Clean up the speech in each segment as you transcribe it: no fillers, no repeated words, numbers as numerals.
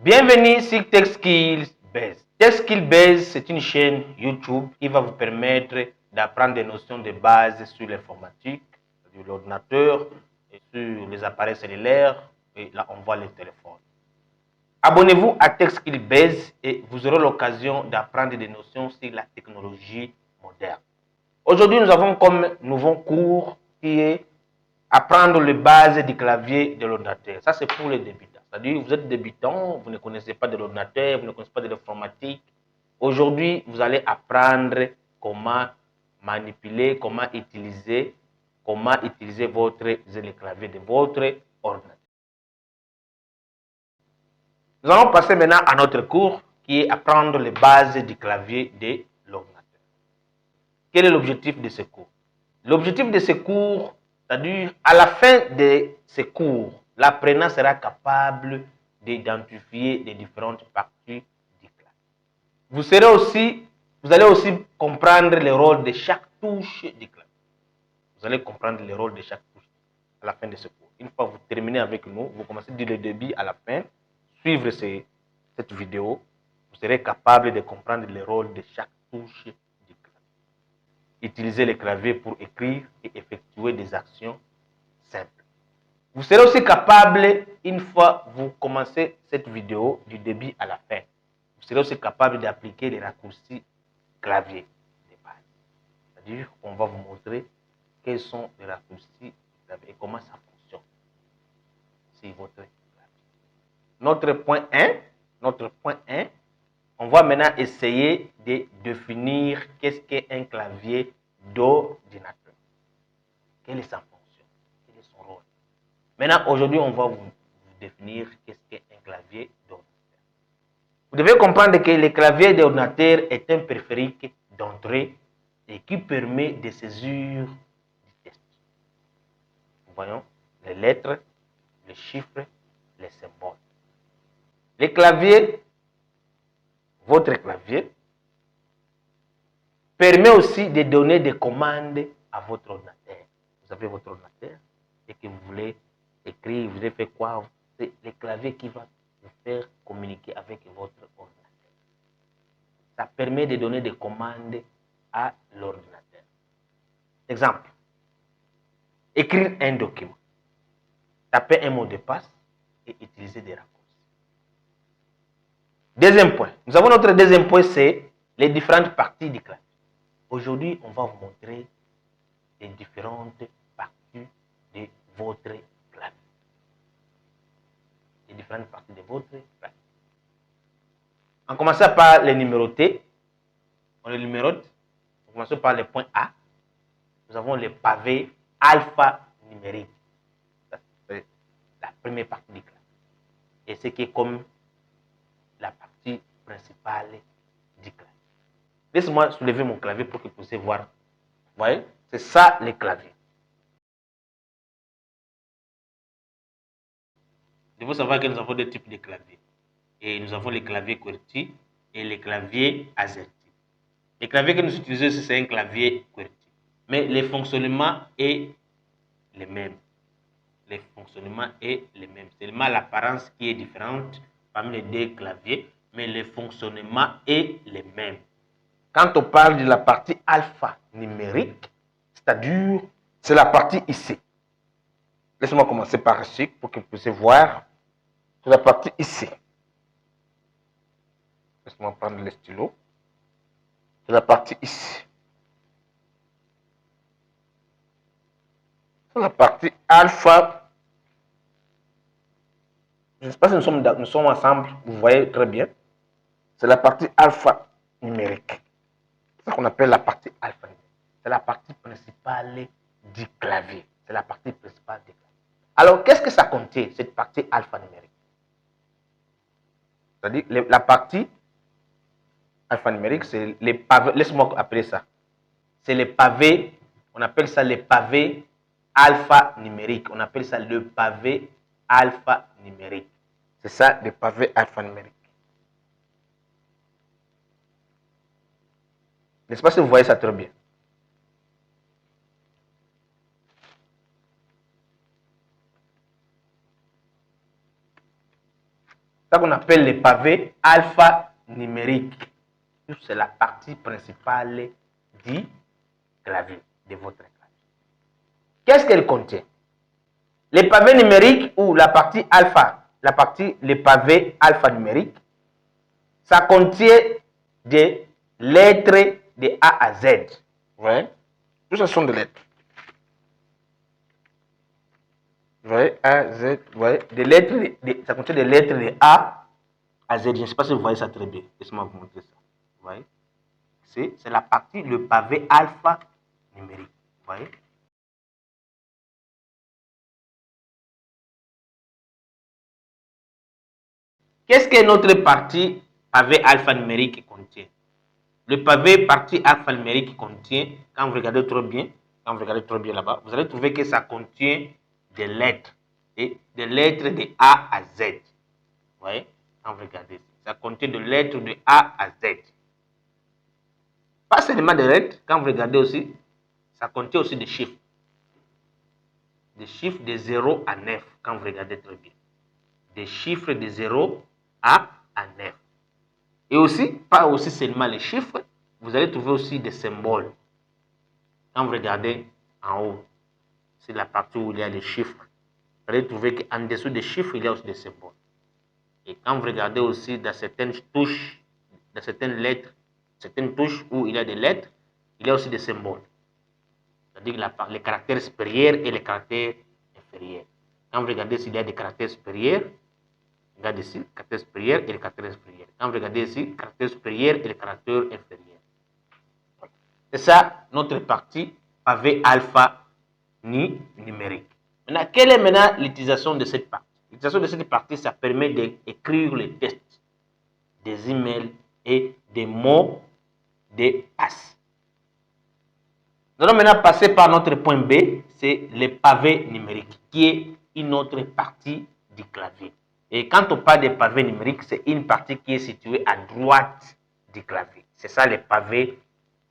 Bienvenue sur TechSkillsBase. TechSkillsBase, c'est une chaîne YouTube qui va vous permettre d'apprendre des notions de base sur l'informatique, sur l'ordinateur, et sur les appareils cellulaires, et là on voit les téléphones. Abonnez-vous à TechSkillsBase et vous aurez l'occasion d'apprendre des notions sur la technologie moderne. Aujourd'hui, nous avons comme nouveau cours qui est apprendre les bases du clavier de l'ordinateur. Ça, c'est pour les débutants. C'est-à-dire, vous êtes débutant, vous ne connaissez pas de l'ordinateur, vous ne connaissez pas de l'informatique. Aujourd'hui, vous allez apprendre comment manipuler, comment utiliser le clavier de votre ordinateur. Nous allons passer maintenant à notre cours qui est apprendre les bases du clavier de l'ordinateur. Quel est l'objectif de ce cours? L'objectif de ce cours, c'est-à-dire à la fin de ce cours, l'apprenant sera capable d'identifier les différentes parties du clavier. Vous allez aussi comprendre le rôle de chaque touche du clavier. Vous allez comprendre le rôle de chaque touche à la fin de ce cours. Une fois que vous terminez avec nous, vous commencez du début à la fin, suivre cette vidéo, vous serez capable de comprendre le rôle de chaque touche du clavier. Utilisez le clavier pour écrire et effectuer des actions simples. Vous serez aussi capable, une fois que vous commencez cette vidéo du début à la fin, vous serez aussi capable d'appliquer les raccourcis clavier de base. C'est-à-dire qu'on va vous montrer quels sont les raccourcis clavier et comment ça fonctionne sur votre clavier. Notre point 1, on va maintenant essayer de définir qu'est-ce qu'est un clavier d'ordinateur. Quelle est sa fonction? Quel est son rôle? Maintenant, aujourd'hui, on va vous définir qu'est-ce qu'est un clavier d'ordinateur. Vous devez comprendre que le clavier d'ordinateur est un périphérique d'entrée et qui permet de saisir du texte. Nous voyons les lettres, les chiffres, les symboles. Le clavier, votre clavier, permet aussi de donner des commandes à votre ordinateur. Vous avez votre ordinateur et que vous voulez écrire, vous voulez faire quoi? C'est le clavier qui va vous faire communiquer avec votre ordinateur. Ça permet de donner des commandes à l'ordinateur. Exemple, écrire un document, taper un mot de passe et utiliser des raccourcis. Deuxième point, nous avons notre deuxième point, c'est les différentes parties du clavier. Aujourd'hui, on va vous montrer les différentes parties de votre clavier. Les différentes parties de votre clavier. En commençant par les numéroter, on les numérote. On commence par le point A. Nous avons le pavé alphanumérique. C'est la première partie du clavier. Et ce qui est comme la partie principale du clavier. Laissez-moi soulever mon clavier pour que vous puissiez voir. Vous voyez, c'est ça le clavier. Il faut savoir que nous avons deux types de claviers. Et nous avons les claviers QWERTY et les claviers AZERTY. Le clavier que nous utilisons, c'est un clavier QWERTY. Mais le fonctionnement est le même. Le fonctionnement est le même. C'est seulement l'apparence qui est différente parmi les deux claviers, mais le fonctionnement est le même. Quand on parle de la partie alphanumérique, c'est-à-dire, c'est la partie ici. Laissez-moi commencer par ici pour que vous puissiez voir. C'est la partie ici. Laissez-moi prendre le stylo. C'est la partie ici. C'est la partie alpha. Je ne sais pas si nous sommes ensemble, vous voyez très bien. C'est la partie alphanumérique. C'est ce qu'on appelle la partie alphanumérique. C'est la partie principale du clavier. C'est la partie principale du clavier. Alors, qu'est-ce que ça contient, cette partie alphanumérique? C'est-à-dire, la partie alphanumérique, c'est les pavés. Laisse-moi appeler ça. C'est les pavés. On appelle ça les pavés alphanumériques. On appelle ça le pavé alphanumérique. C'est ça, le pavé alphanumérique. N'est-ce pas si vous voyez ça très bien? ça qu'on appelle les pavés alphanumériques. C'est la partie principale du clavier, de votre clavier. Qu'est-ce qu'elle contient? Les pavés numériques ou la partie alpha, les pavés alphanumériques, ça contient des lettres de A à Z. Ouais. Tout ça sont des lettres. Vous voyez, A, Z, vous voyez, des lettres, ça contient des lettres de A à Z. Je ne sais pas si vous voyez ça très bien. Laissez-moi vous montrer ça. Vous voyez, c'est la partie, le pavé alpha numérique. Vous voyez. Qu'est-ce que notre partie pavé alphanumérique contient? Le pavé partie alphanumérique contient, quand vous regardez trop bien, là-bas, vous allez trouver que ça contient des lettres, des lettres de A à Z. Vous voyez, quand vous regardez, ça contient des lettres de A à Z. Pas seulement des lettres, quand vous regardez aussi, ça contient aussi des chiffres. Des chiffres de 0 à 9, quand vous regardez très bien. Des chiffres de 0 à 9. Et aussi, pas aussi seulement les chiffres, vous allez trouver aussi des symboles. Quand vous regardez en haut, c'est la partie où il y a les chiffres. Vous allez trouver qu'en dessous des chiffres, il y a aussi des symboles. Et quand vous regardez aussi dans certaines touches, dans certaines lettres, certaines touches où il y a des lettres, il y a aussi des symboles. C'est-à-dire les caractères supérieurs et les caractères inférieurs. Quand vous regardez s'il y a des caractères supérieurs, regardez ici, caractères supérieurs et les caractères inférieurs. Quand vous regardez ici, caractères supérieurs et les caractères inférieurs. C'est ça notre partie pavé alpha numérique. Maintenant, quelle est maintenant l'utilisation de cette partie? L'utilisation de cette partie, ça permet d'écrire les textes, des emails et des mots de passe. Nous allons maintenant passer par notre point B, c'est le pavé numérique, qui est une autre partie du clavier. Et quand on parle de pavé numérique, c'est une partie qui est située à droite du clavier. C'est ça le pavé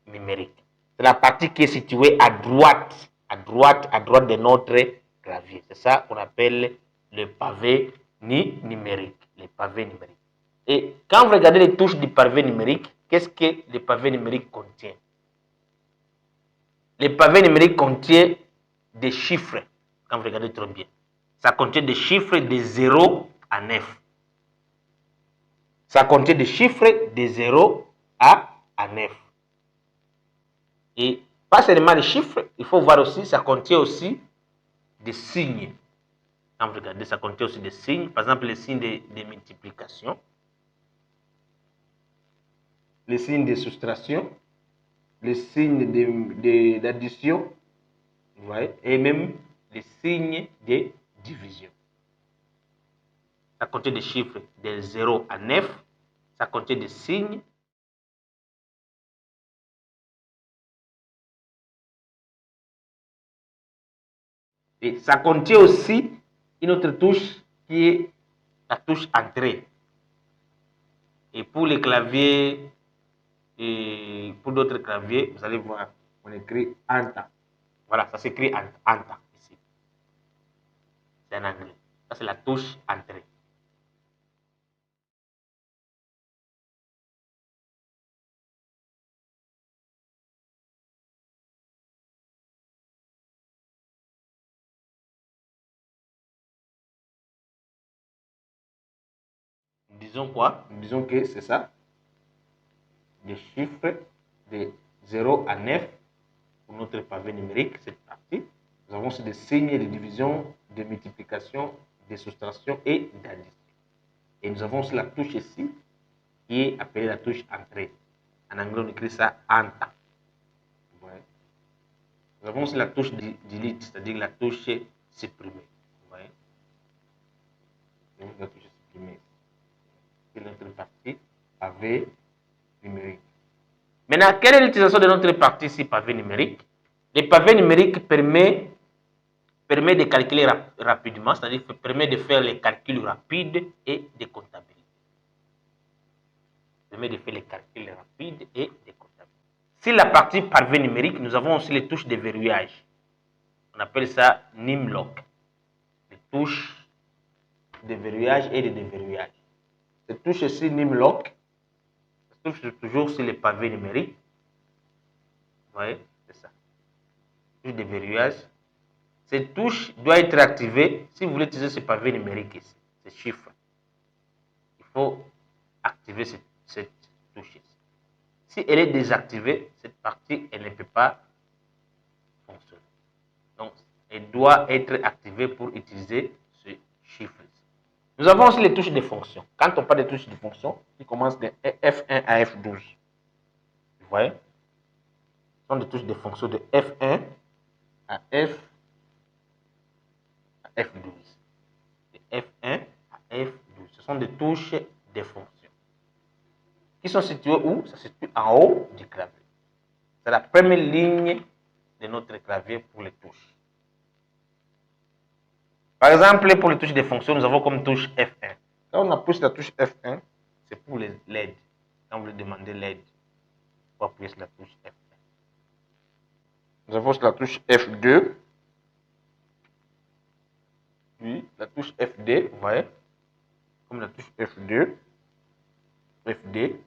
numérique. C'est la partie qui est située à droite de notre clavier. C'est ça qu'on appelle le pavé numérique. Le pavé numérique. Et quand vous regardez les touches du pavé numérique, qu'est-ce que le pavé numérique contient? Le pavé numérique contient des chiffres, quand vous regardez trop bien. Ça contient des chiffres de 0 à 9. Ça contient des chiffres de 0 à 9. Et pas seulement les chiffres, il faut voir aussi, ça contient aussi des signes. Quand vous regardez, ça contient aussi des signes. Par exemple, les signes de multiplication, les signes de soustraction, les signes d'addition, et même les signes de division. Ça contient des chiffres de 0 à 9. Ça contient des signes. Et ça contient aussi une autre touche qui est la touche entrée. Et pour les claviers et pour d'autres claviers, vous allez voir, on écrit Anta. Voilà, ça s'écrit Anta ici. C'est en anglais. Ça, c'est la touche entrée. Disons quoi? Disons que c'est ça. Des chiffres de 0 à 9 pour notre pavé numérique, cette partie. Nous avons aussi des signes de division, de multiplication, de soustraction et d'addition. Et nous avons aussi la touche ici, qui est appelée la touche entrée. En anglais, on écrit ça Anta. Ouais. Nous avons aussi la touche delete, c'est-à-dire la touche supprimée. Ouais. La touche supprimée. C'est notre partie pavé numérique. Maintenant, quelle est l'utilisation de notre partie ici, pavé numérique? Le pavé numérique permet de calculer rapidement, c'est-à-dire permet de faire les calculs rapides et de comptabilité. Permet de faire les calculs rapides et de comptabilité. Sur la partie pavé numérique, nous avons aussi les touches de verrouillage. On appelle ça Nimlock. Les touches de verrouillage et de déverrouillage. Cette touche ici, Nimlock, se touche toujours sur les pavés numériques. Vous voyez, c'est ça. Touche de verrouillage. Cette touche doit être activée si vous voulez utiliser ce pavé numérique ici, ces chiffres. Il faut activer cette touche ici. Si elle est désactivée, cette partie, elle ne peut pas fonctionner. Donc, elle doit être activée pour utiliser ce chiffre ici. Nous avons aussi les touches de fonction. Quand on parle de touches de fonction, qui commencent de F1 à F12. Vous voyez? Ce sont des touches de fonction de F1 à F12. De F1 à F12. Ce sont des touches de fonction. Qui sont situées où? Ça se situe en haut du clavier. C'est la première ligne de notre clavier pour les touches. Par exemple, pour les touches de fonction, nous avons comme touche F1. Quand on appuie sur la touche F1, c'est pour les LED. Quand vous demandez LED, vous appuyez sur la touche F1. Nous avons sur la touche F2. Puis la touche FD, vous voyez, comme la touche F2, FD.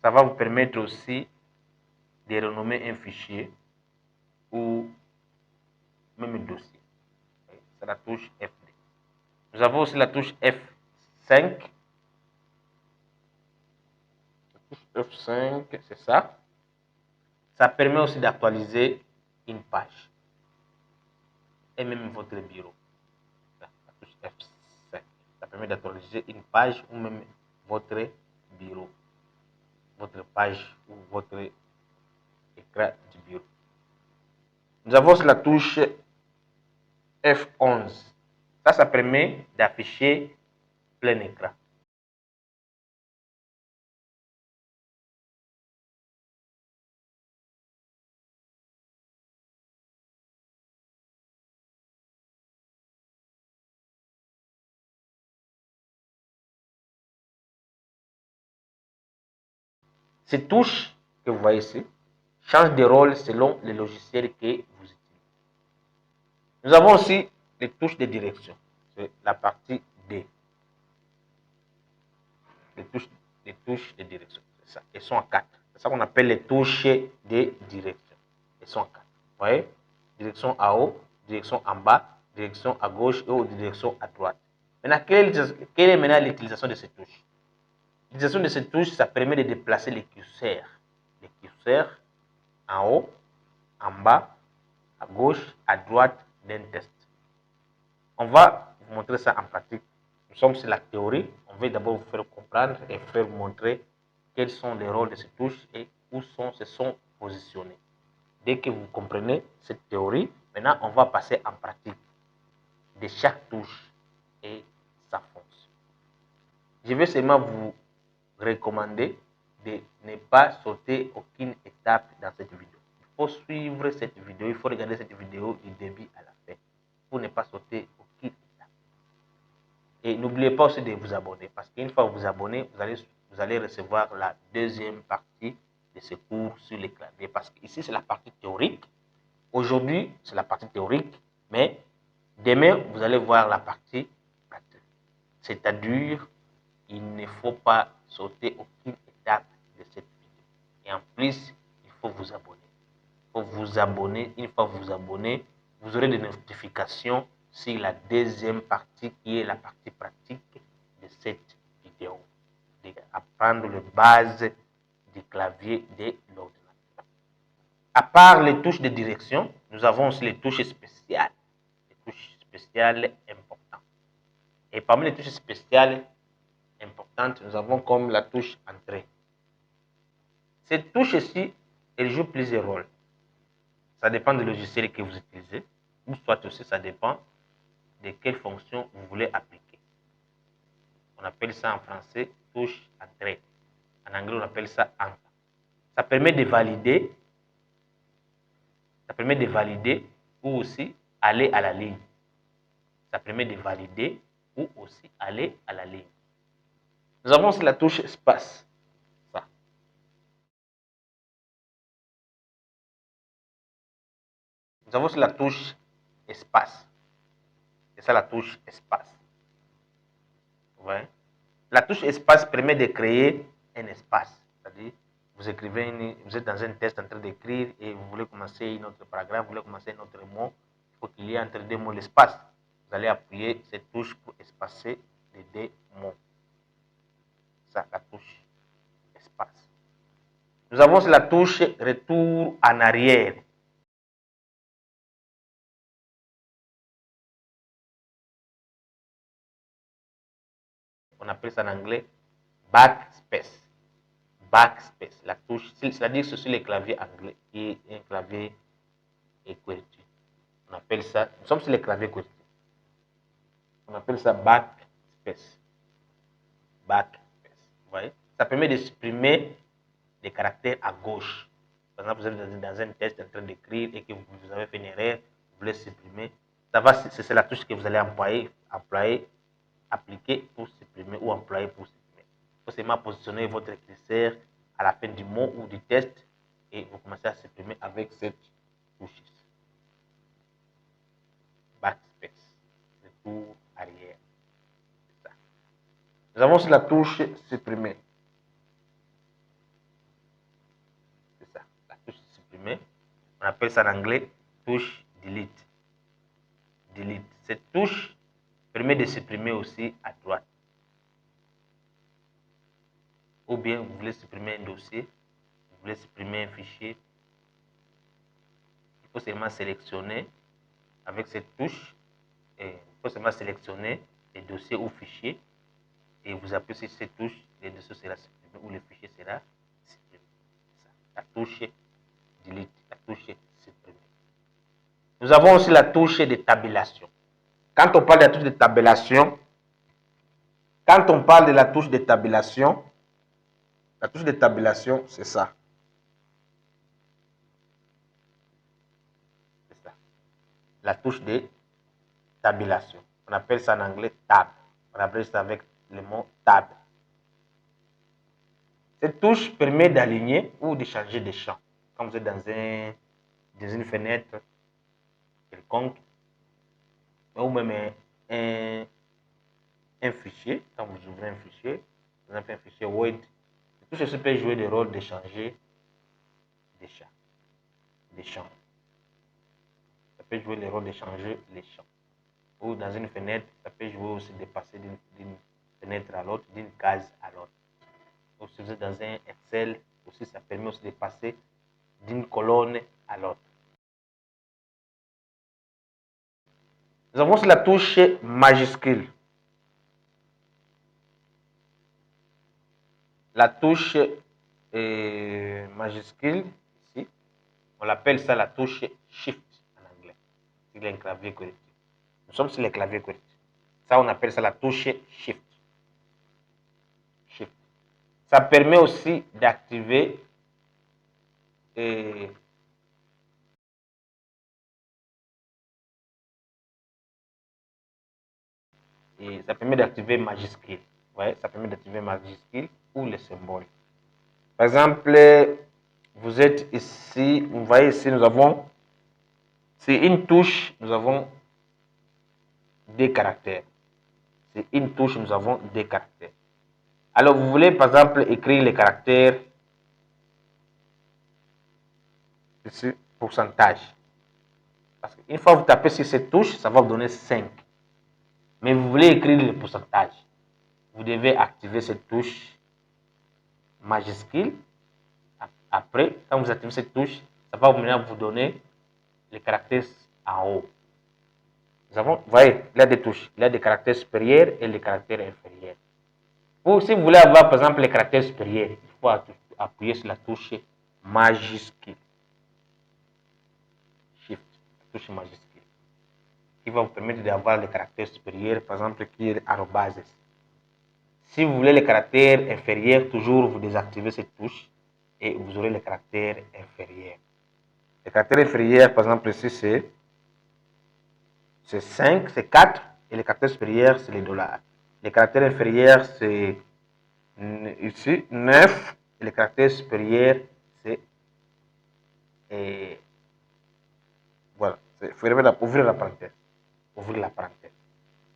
Ça va vous permettre aussi de renommer un fichier ou même un dossier. C'est la touche FD. Nous avons aussi la touche F5. La touche F5, c'est ça. Ça permet aussi d'actualiser une page et même votre bureau. La touche F5. Ça permet d'actualiser une page ou même votre bureau, votre page ou votre écran du bureau. Nous avons la touche F11. Ça permet d'afficher plein écran. Ces touches que vous voyez ici changent de rôle selon le logiciel que vous utilisez. Nous avons aussi les touches de direction. C'est la partie D. Les touches de direction. C'est ça. Elles sont en 4. C'est ça qu'on appelle les touches de direction. Elles sont en 4. Vous voyez? Direction en haut, direction en bas, direction à gauche et direction à droite. Maintenant, quelle est maintenant l'utilisation de ces touches? L'utilisation de ces touches, ça permet de déplacer les curseurs. Les curseurs en haut, en bas, à gauche, à droite d'un test. On va vous montrer ça en pratique. Nous sommes sur la théorie. On va d'abord vous faire comprendre et faire vous montrer quels sont les rôles de ces touches et où se sont positionnés. Dès que vous comprenez cette théorie, maintenant on va passer en pratique de chaque touche et sa fonction. Je vais seulement vous recommander de ne pas sauter aucune étape dans cette vidéo. Il faut suivre cette vidéo, il faut regarder cette vidéo du début à la fin pour ne pas sauter aucune étape. Et n'oubliez pas aussi de vous abonner parce qu'une fois que vous vous abonnez, vous allez recevoir la deuxième partie de ce cours sur les claviers. Parce qu'ici, c'est la partie théorique. Aujourd'hui, c'est la partie théorique, mais demain, vous allez voir la partie pratique. C'est-à-dire, il ne faut pas sauter aucune étape de cette vidéo. Et en plus, il faut vous abonner. Il faut vous abonner. Une fois que vous vous abonnez, vous aurez des notifications sur la deuxième partie qui est la partie pratique de cette vidéo. Apprendre les bases du clavier de l'ordinateur. À part les touches de direction, nous avons aussi les touches spéciales. Les touches spéciales importantes. Et parmi les touches spéciales importantes, nous avons comme la touche entrée. Cette touche-ci, elle joue plusieurs rôles. Ça dépend du logiciel que vous utilisez, ou soit aussi ça dépend de quelle fonction vous voulez appliquer. On appelle ça en français touche entrée. En anglais, on appelle ça enter. Ça permet de valider ou aussi aller à la ligne. Ça permet de valider ou aussi aller à la ligne. Nous avons aussi la touche espace. Ça. Nous avons aussi la touche espace. C'est ça la touche espace. Vous voyez? La touche espace permet de créer un espace. C'est-à-dire, vous écrivez, vous êtes dans un test en train d'écrire et vous voulez commencer une autre paragraphe, vous voulez commencer un autre mot. Il faut qu'il y ait entre deux mots l'espace. Vous allez appuyer cette touche pour espacer les deux mots. Ça, la touche espace. Nous avons la touche retour en arrière. On appelle ça en anglais backspace. Backspace, la touche, c'est-à-dire que sur les claviers anglais et un clavier QWERTY. On appelle ça, nous sommes sur les claviers QWERTY. On appelle ça backspace. Backspace, vous voyez? Ça permet de supprimer des caractères à gauche. Par exemple, vous êtes dans un test en train d'écrire et que vous avez fait une erreur, vous voulez supprimer. C'est la touche que vous allez appliquer pour supprimer ou employer pour supprimer. Il faut seulement positionner votre curseur à la fin du mot ou du test et vous commencez à supprimer avec cette touche. Backspace, retour arrière. C'est ça. Nous avons sur la touche supprimer. C'est ça, la touche supprimer. On appelle ça en anglais touche delete. Delete. Cette touche permet de supprimer aussi à droite. Ou bien vous voulez supprimer un dossier, vous voulez supprimer un fichier. Il faut seulement sélectionner avec cette touche. Et il faut seulement sélectionner les dossiers ou fichiers et vous appuyez sur cette touche, les dossiers seront supprimés ou le fichier sera supprimé. La touche delete, la touche supprimer. Nous avons aussi la touche de tabulation. Quand on parle de la touche de tabulation, c'est ça. C'est ça. La touche de tabulation. On appelle ça en anglais tab. On appelle ça avec le mot tab. Cette touche permet d'aligner ou de changer de champ. Quand vous êtes dans une fenêtre quelconque, ou même un fichier, quand vous ouvrez un fichier, par exemple un fichier Word, cette touche peut jouer le rôle de changer des champs. Ça peut jouer le rôle de changer les champs. Ou dans une fenêtre, ça peut jouer aussi de passer d'une fenêtre à l'autre, d'une case à l'autre. Ou si vous êtes dans un Excel, aussi ça permet aussi de passer d'une colonne à l'autre. Nous avons aussi la touche majuscule. La touche majuscule, ici, on l'appelle ça la touche Shift en anglais. Il y a un clavier QWERTY. Nous sommes sur les claviers QWERTY. Ça, on appelle ça la touche Shift. Shift. Ça permet aussi d'activer et ça permet d'activer majuscule. Ouais, ça permet d'activer majuscule ou les symboles. Par exemple, vous êtes ici, vous voyez ici, nous avons, c'est une touche, nous avons des caractères. C'est une touche, nous avons des caractères. Alors, vous voulez, par exemple, écrire les caractères ici, pourcentage. Parce qu'une fois que vous tapez sur cette touche, ça va vous donner 5. Mais vous voulez écrire le pourcentage. Vous devez activer cette touche majuscule. Après, quand vous activez cette touche, ça va maintenant vous donner les caractères en haut. Vous voyez, il y a des touches. Il y a des caractères supérieurs et les caractères inférieurs. Si vous voulez avoir, par exemple, les caractères supérieurs, il faut appuyer sur la touche majuscule. Shift, la touche majuscule. Qui va vous permettre d'avoir les caractères supérieurs, par exemple, qui est arrobase. Si vous voulez les caractères inférieurs, toujours vous désactivez cette touche et vous aurez les caractères inférieurs. Les caractères inférieurs, par exemple, ici, c'est 5, c'est 4, et les caractères supérieurs, c'est les dollars. Les caractères inférieurs, c'est ici 9, et les caractères supérieurs, c'est voilà. Ouvrir la parenthèse. Ouvrir la parenthèse.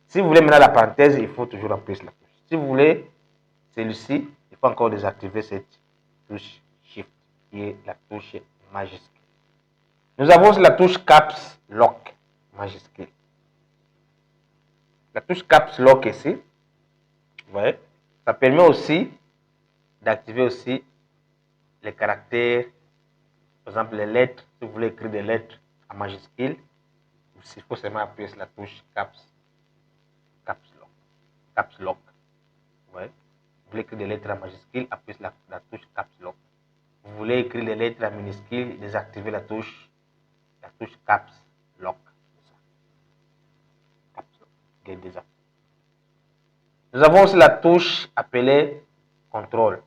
Si vous voulez maintenant la parenthèse, il faut toujours appuyer sur la touche. Si vous voulez celui-ci, il faut encore désactiver cette touche Shift, qui est la touche majuscule. Nous avons la touche Caps Lock majuscule. La touche Caps Lock ici, vous voyez, ça permet aussi d'activer aussi les caractères, par exemple les lettres. Si vous voulez écrire des lettres en majuscule, il faut seulement appuyer sur la touche Caps Lock. Caps Lock. Vous voyez, vous voulez écrire des lettres en majuscule, appuyez sur la touche Caps Lock. Vous voulez écrire les lettres en minuscule, désactivez la touche Caps Lock. Caps Lock. Nous avons aussi la touche appelée contrôle.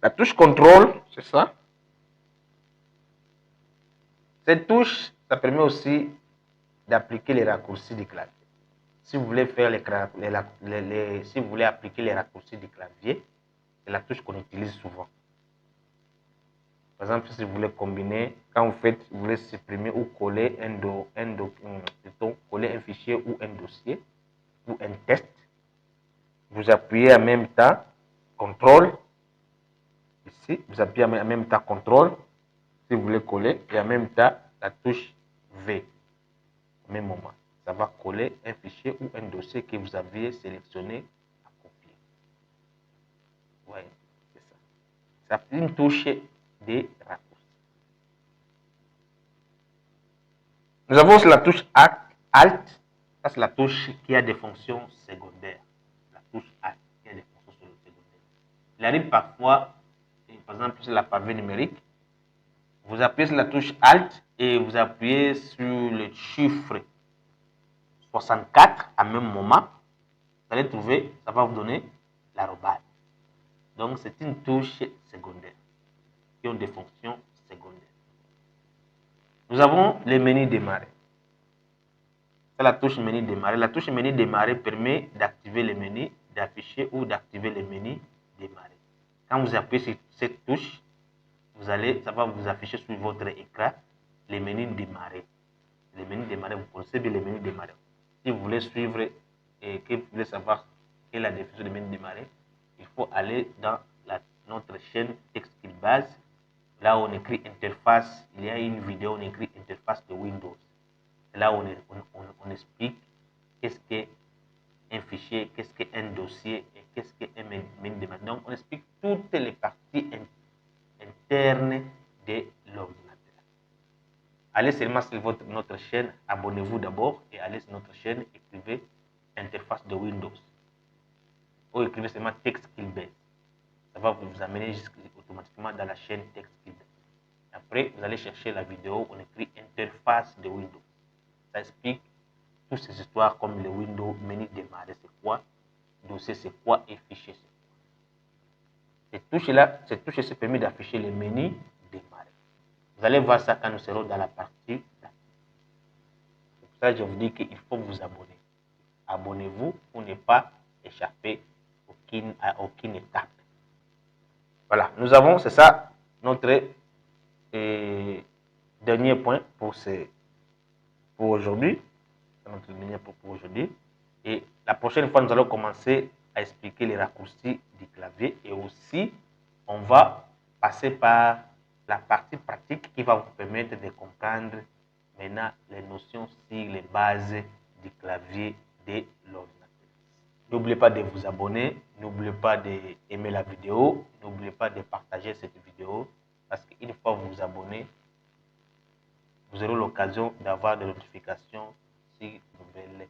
La touche contrôle, c'est ça. Cette touche, ça permet aussi d'appliquer les raccourcis du clavier. Si vous voulez faire si vous voulez appliquer les raccourcis du clavier, c'est la touche qu'on utilise souvent. Par exemple, si vous voulez combiner, quand vous voulez supprimer ou coller coller un fichier ou un dossier ou un test, vous appuyez en même temps CTRL. Ici, vous appuyez en même temps CTRL si vous voulez coller et en même temps la touche V. Au même moment, ça va coller un fichier ou un dossier que vous aviez sélectionné à copier. Vous voyez, c'est ça. C'est une touche de raccourci. Nous avons la touche Alt. Ça, c'est la touche qui a des fonctions secondaires. La touche Alt qui a des fonctions secondaires. Il arrive parfois, par exemple, sur la pavée numérique, vous appuyez sur la touche Alt et vous appuyez sur le chiffre 64 à même moment. Vous allez trouver, ça va vous donner l'arrobase. Donc, c'est une touche secondaire qui ont des fonctions secondaires. Nous avons le menu démarrer. C'est la touche menu démarrer. La touche menu démarrer permet d'activer le menu, d'afficher ou d'activer le menu démarrer. Quand vous appuyez sur cette touche, ça va vous afficher sur votre écran les menus démarrer. Les menus démarrer, vous connaissez bien les menus démarrer. Si vous voulez suivre et que vous voulez savoir quelle est la définition des menus démarrer, il faut aller dans notre chaîne TechSkill Base. Là où on écrit interface, il y a une vidéo où on écrit interface de Windows. Et là où on explique qu'est-ce qu'un fichier, qu'est-ce qu'un dossier et qu'est-ce qu'un menu démarrer. Donc on explique toutes les parties internes de l'ordinateur. Allez seulement sur notre chaîne, abonnez-vous d'abord et allez sur notre chaîne, écrivez interface de Windows ou écrivez seulement TechSkill Base. Ça va vous amener automatiquement dans la chaîne TechSkill Base. Après, vous allez chercher la vidéo, on écrit interface de Windows. Ça explique toutes ces histoires comme le Windows, menu démarrer c'est quoi, dossier c'est quoi et fichier c'est quoi. Cette touche se permet d'afficher les menus démarrer. Vous allez voir ça quand nous serons dans la partie. C'est pour ça que je vous dis qu'il faut vous abonner. Abonnez-vous pour ne pas échapper à aucune étape. Voilà, nous avons, c'est ça, notre dernier point pour aujourd'hui. C'est notre dernier point pour aujourd'hui. Et la prochaine fois, nous allons commencer à expliquer les raccourcis du clavier et aussi, on va passer par la partie pratique qui va vous permettre de comprendre maintenant les notions sur les bases du clavier de l'ordinateur. N'oubliez pas de vous abonner, n'oubliez pas d'aimer la vidéo, n'oubliez pas de partager cette vidéo parce qu'une fois vous vous abonnez, vous aurez l'occasion d'avoir des notifications sur de nouvelles